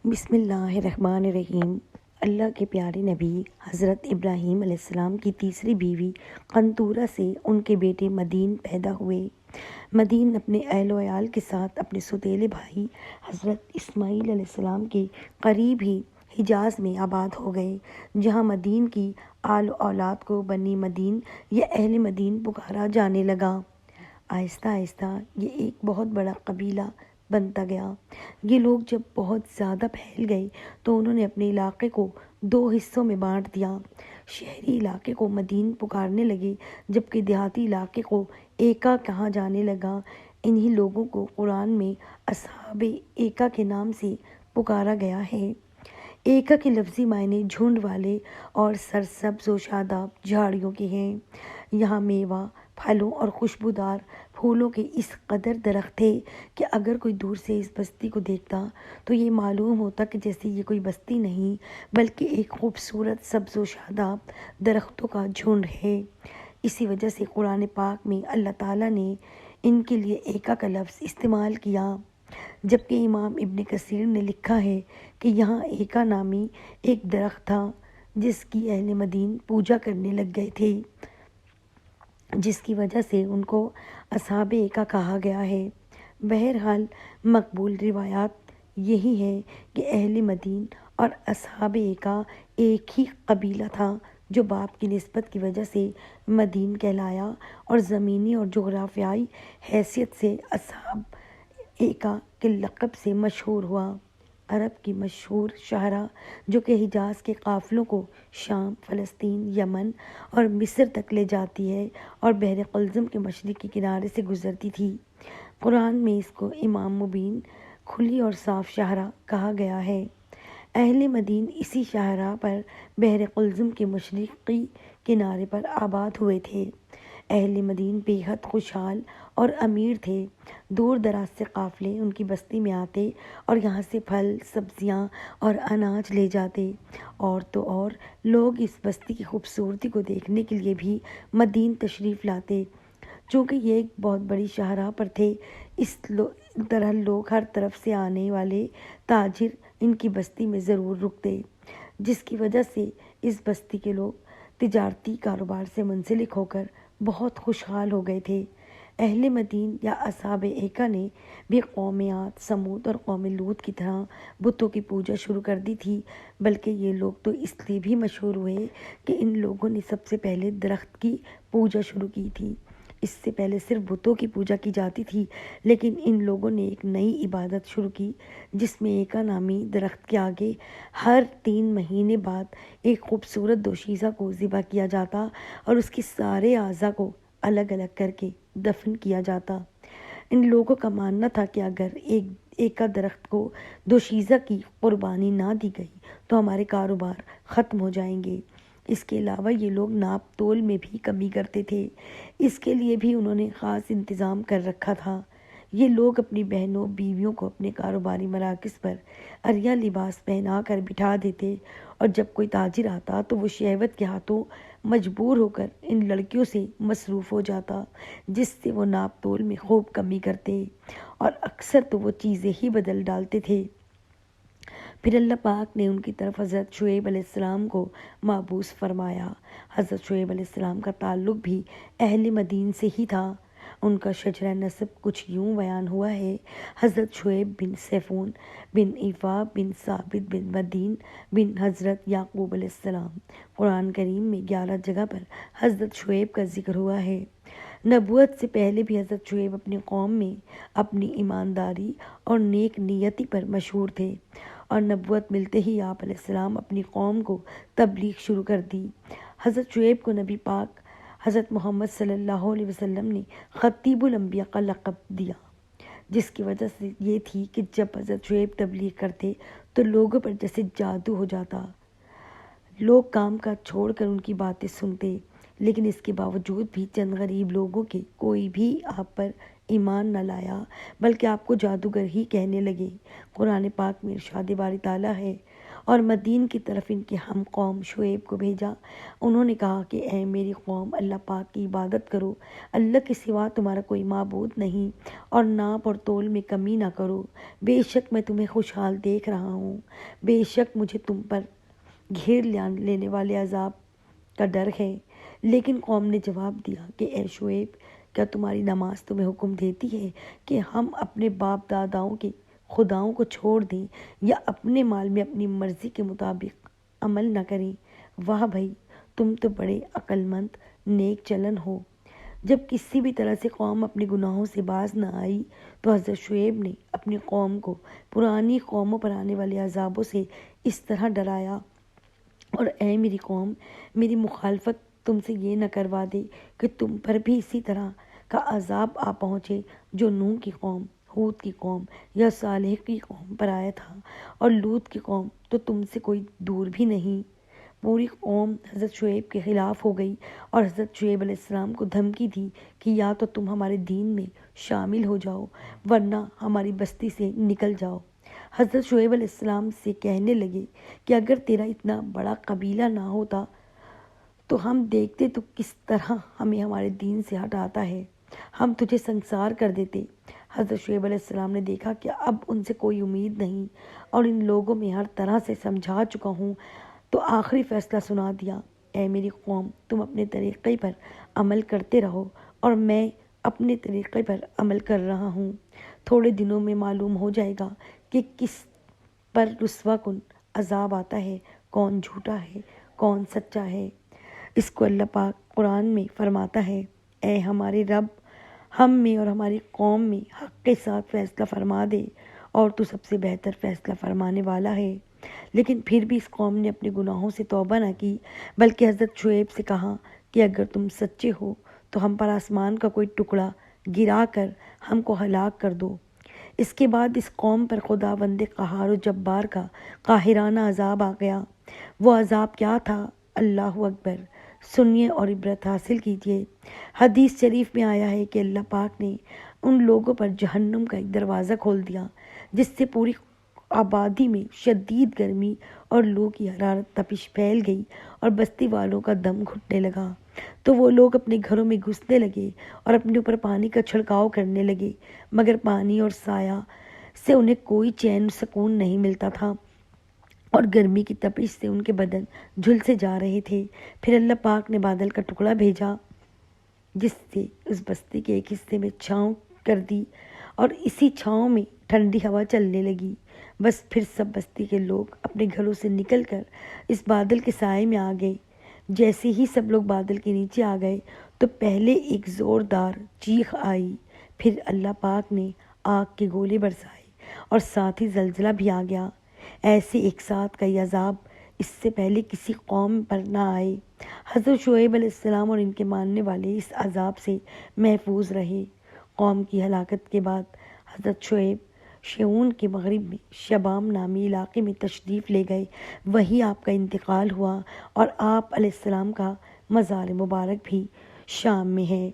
بسم اللہ الرحمن الرحیم۔ اللہ کے پیارے نبی حضرت ابراہیم علیہ السلام کی تیسری بیوی قنطورہ سے ان کے بیٹے مدین پیدا ہوئے۔ مدین اپنے اہل و عیال کے ساتھ اپنے سوتیلے بھائی حضرت اسماعیل علیہ السلام کے قریب ہی حجاز میں آباد ہو گئے، جہاں مدین کی آل و اولاد کو بنی مدین یا اہل مدین پکارا جانے لگا۔ آہستہ آہستہ یہ ایک بہت بڑا قبیلہ بنتا گیا۔ یہ لوگ جب بہت زیادہ پھیل گئے تو انہوں نے اپنے علاقے کو 2 حصوں میں بانٹ دیا۔ شہری علاقے کو مدین پکارنے لگے، جبکہ دیہاتی علاقے کو ایکا کہا جانے لگا۔ انہی لوگوں کو قرآن میں اصحاب ایکا کے نام سے پکارا گیا ہے۔ ایکا کے لفظی معنی جھنڈ والے اور سرسبز و شاداب جھاڑیوں کے ہیں۔ یہاں میوہ، پھلوں اور خوشبودار پھولوں کے اس قدر درخت تھے کہ اگر کوئی دور سے اس بستی کو دیکھتا تو یہ معلوم ہوتا کہ جیسے یہ کوئی بستی نہیں بلکہ ایک خوبصورت سبز و شاداب درختوں کا جھنڈ ہے۔ اسی وجہ سے قرآن پاک میں اللہ تعالیٰ نے ان کے لیے ایکا کا لفظ استعمال کیا، جبکہ امام ابن کثیر نے لکھا ہے کہ یہاں ایکا نامی ایک درخت تھا جس کی اہل مدین پوجا کرنے لگ گئے تھے، جس کی وجہ سے ان کو اصحاب ایکا کہا گیا ہے۔ بہرحال مقبول روایات یہی ہے کہ اہل مدین اور اصحاب ایکا ایک ہی قبیلہ تھا، جو باپ کی نسبت کی وجہ سے مدین کہلایا اور زمینی اور جغرافیائی حیثیت سے اصحاب ایکا کے لقب سے مشہور ہوا۔ عرب کی مشہور شاہراہ جو کہ حجاز کے قافلوں کو شام، فلسطین، یمن اور مصر تک لے جاتی ہے اور بحر قلزم کے مشرقی کنارے سے گزرتی تھی، قرآن میں اس کو امام مبین، کھلی اور صاف شاہراہ کہا گیا ہے۔ اہل مدین اسی شاہراہ پر بحر قلزم کے مشرقی کنارے پر آباد ہوئے تھے۔ اہل مدین بے حد خوشحال اور امیر تھے۔ دور دراز سے قافلے ان کی بستی میں آتے اور یہاں سے پھل، سبزیاں اور اناج لے جاتے، اور تو اور لوگ اس بستی کی خوبصورتی کو دیکھنے کے لیے بھی مدین تشریف لاتے۔ چونکہ یہ ایک بہت بڑی شاہراہ پر تھے، اس طرح لوگ ہر طرف سے آنے والے تاجر ان کی بستی میں ضرور رکتے، جس کی وجہ سے اس بستی کے لوگ تجارتی کاروبار سے منسلک ہو کر بہت خوشحال ہو گئے تھے۔ اہل مدین یا اصحاب ایکا نے بھی قوم عاد، سمود اور قوم لوط کی طرح بتوں کی پوجا شروع کر دی تھی، بلکہ یہ لوگ تو اس لیے بھی مشہور ہوئے کہ ان لوگوں نے سب سے پہلے درخت کی پوجا شروع کی تھی۔ اس سے پہلے صرف بتوں کی پوجا کی جاتی تھی، لیکن ان لوگوں نے ایک نئی عبادت شروع کی جس میں ایکا نامی درخت کے آگے ہر 3 مہینے بعد ایک خوبصورت دوشیزہ کو ذبح کیا جاتا اور اس کے سارے اعضاء کو الگ الگ کر کے دفن کیا جاتا۔ ان لوگوں کا ماننا تھا کہ اگر ایکا درخت کو دوشیزہ کی قربانی نہ دی گئی تو ہمارے کاروبار ختم ہو جائیں گے۔ اس کے علاوہ یہ لوگ ناپ تول میں بھی کمی کرتے تھے، اس کے لیے بھی انہوں نے خاص انتظام کر رکھا تھا۔ یہ لوگ اپنی بہنوں بیویوں کو اپنے کاروباری مراکز پر عریاں لباس پہنا کر بٹھا دیتے، اور جب کوئی تاجر آتا تو وہ شہوت کے ہاتھوں مجبور ہو کر ان لڑکیوں سے مصروف ہو جاتا، جس سے وہ ناپ تول میں خوب کمی کرتے، اور اکثر تو وہ چیزیں ہی بدل ڈالتے تھے۔ پھر اللہ پاک نے ان کی طرف حضرت شعیب علیہ السلام کو مبعوث فرمایا۔ حضرت شعیب علیہ السلام کا تعلق بھی اہل مدین سے ہی تھا۔ ان کا شجرہ نسب کچھ یوں بیان ہوا ہے: حضرت شعیب بن سیفون بن ایفا بن ثابت بن مدین بن حضرت یعقوب علیہ السلام۔ قرآن کریم میں 11 جگہ پر حضرت شعیب کا ذکر ہوا ہے۔ نبوت سے پہلے بھی حضرت شعیب اپنی قوم میں اپنی ایمانداری اور نیک نیتی پر مشہور تھے، اور نبوت ملتے ہی آپ علیہ السلام اپنی قوم کو تبلیغ شروع کر دی۔ حضرت شعیب کو نبی پاک حضرت محمد صلی اللہ علیہ وسلم نے خطیب الانبیاء کا لقب دیا، جس کی وجہ سے یہ تھی کہ جب حضرت شعیب تبلیغ کرتے تو لوگوں پر جیسے جادو ہو جاتا، لوگ کام کاج چھوڑ کر ان کی باتیں سنتے۔ لیکن اس کے باوجود بھی چند غریب لوگوں کے کوئی بھی آپ پر ایمان نہ لایا، بلکہ آپ کو جادوگر ہی کہنے لگے۔ قرآن پاک میں ارشاد باری تعالیٰ ہے: اور مدین کی طرف ان کے ہم قوم شعیب کو بھیجا۔ انہوں نے کہا کہ اے میری قوم، اللہ پاک کی عبادت کرو، اللہ کے سوا تمہارا کوئی معبود نہیں، اور ناپ اور تول میں کمی نہ کرو۔ بے شک میں تمہیں خوشحال دیکھ رہا ہوں، بے شک مجھے تم پر گھیر لینے والے عذاب کا ڈر ہے۔ لیکن قوم نے جواب دیا کہ اے شعیب، کیا تمہاری نماز تمہیں حکم دیتی ہے کہ ہم اپنے باپ داداؤں کے خداؤں کو چھوڑ دیں یا اپنے مال میں اپنی مرضی کے مطابق عمل نہ کریں؟ واہ بھائی، تم تو بڑے عقل مند نیک چلن ہو۔ جب کسی بھی طرح سے قوم اپنے گناہوں سے باز نہ آئی تو حضرت شعیب نے اپنی قوم کو پرانی قوموں پر آنے والے عذابوں سے اس طرح ڈرایا، اور اے میری قوم، میری مخالفت تم سے یہ نہ کروا دے کہ تم پر بھی اسی طرح کا عذاب آ پہنچے جو نوح کی قوم، ہود کی قوم یا صالح کی قوم پر آیا تھا، اور لوط کی قوم تو تم سے کوئی دور بھی نہیں۔ پوری قوم حضرت شعیب کے خلاف ہو گئی اور حضرت شعیب علیہ السلام کو دھمکی دی کہ یا تو تم ہمارے دین میں شامل ہو جاؤ ورنہ ہماری بستی سے نکل جاؤ۔ حضرت شعیب علیہ السلام سے کہنے لگے کہ اگر تیرا اتنا بڑا قبیلہ نہ ہوتا تو ہم دیکھتے تو کس طرح ہمیں ہمارے دین سے ہٹاتا ہے، ہم تجھے سنسار کر دیتے۔ حضرت شعیب علیہ السلام نے دیکھا کہ اب ان سے کوئی امید نہیں اور ان لوگوں میں ہر طرح سے سمجھا چکا ہوں، تو آخری فیصلہ سنا دیا، اے میری قوم، تم اپنے طریقے پر عمل کرتے رہو اور میں اپنے طریقے پر عمل کر رہا ہوں۔ تھوڑے دنوں میں معلوم ہو جائے گا کہ کس پر رسوا کن عذاب آتا ہے، کون جھوٹا ہے، کون سچا ہے۔ اس کو اللہ پاک قرآن میں فرماتا ہے، اے ہمارے رب، ہم میں اور ہماری قوم میں حق کے ساتھ فیصلہ فرما دے، اور تو سب سے بہتر فیصلہ فرمانے والا ہے۔ لیکن پھر بھی اس قوم نے اپنے گناہوں سے توبہ نہ کی، بلکہ حضرت شعیب سے کہا کہ اگر تم سچے ہو تو ہم پر آسمان کا کوئی ٹکڑا گرا کر ہم کو ہلاک کر دو۔ اس کے بعد اس قوم پر خداوند قہار و جبار کا قاہرانہ عذاب آ گیا۔ وہ عذاب کیا تھا؟ اللہ اکبر! سنیے اور عبرت حاصل کیجیے۔ حدیث شریف میں آیا ہے کہ اللہ پاک نے ان لوگوں پر جہنم کا ایک دروازہ کھول دیا جس سے پوری آبادی میں شدید گرمی اور لو کی حرارت تپش پھیل گئی اور بستی والوں کا دم گھٹنے لگا، تو وہ لوگ اپنے گھروں میں گھسنے لگے اور اپنے اوپر پانی کا چھڑکاؤ کرنے لگے، مگر پانی اور سایہ سے انہیں کوئی چین و سکون نہیں ملتا تھا اور گرمی کی تپش سے ان کے بدن جھلسے جا رہے تھے۔ پھر اللہ پاک نے بادل کا ٹکڑا بھیجا جس سے اس بستی کے ایک حصے میں چھاؤں کر دی اور اسی چھاؤں میں ٹھنڈی ہوا چلنے لگی۔ بس پھر سب بستی کے لوگ اپنے گھروں سے نکل کر اس بادل کے سائے میں آ گئے۔ جیسے ہی سب لوگ بادل کے نیچے آ گئے تو پہلے ایک زوردار چیخ آئی، پھر اللہ پاک نے آگ کے گولے برسائے اور ساتھ ہی زلزلہ بھی آ گیا۔ ایسے ایک ساتھ کئی عذاب اس سے پہلے کسی قوم پر نہ آئے۔ حضرت شعیب علیہ السلام اور ان کے ماننے والے اس عذاب سے محفوظ رہے۔ قوم کی ہلاکت کے بعد حضرت شعیب شیعون کے مغرب میں شبام نامی علاقے میں تشریف لے گئے، وہیں آپ کا انتقال ہوا اور آپ علیہ السلام کا مزار مبارک بھی شام میں ہے۔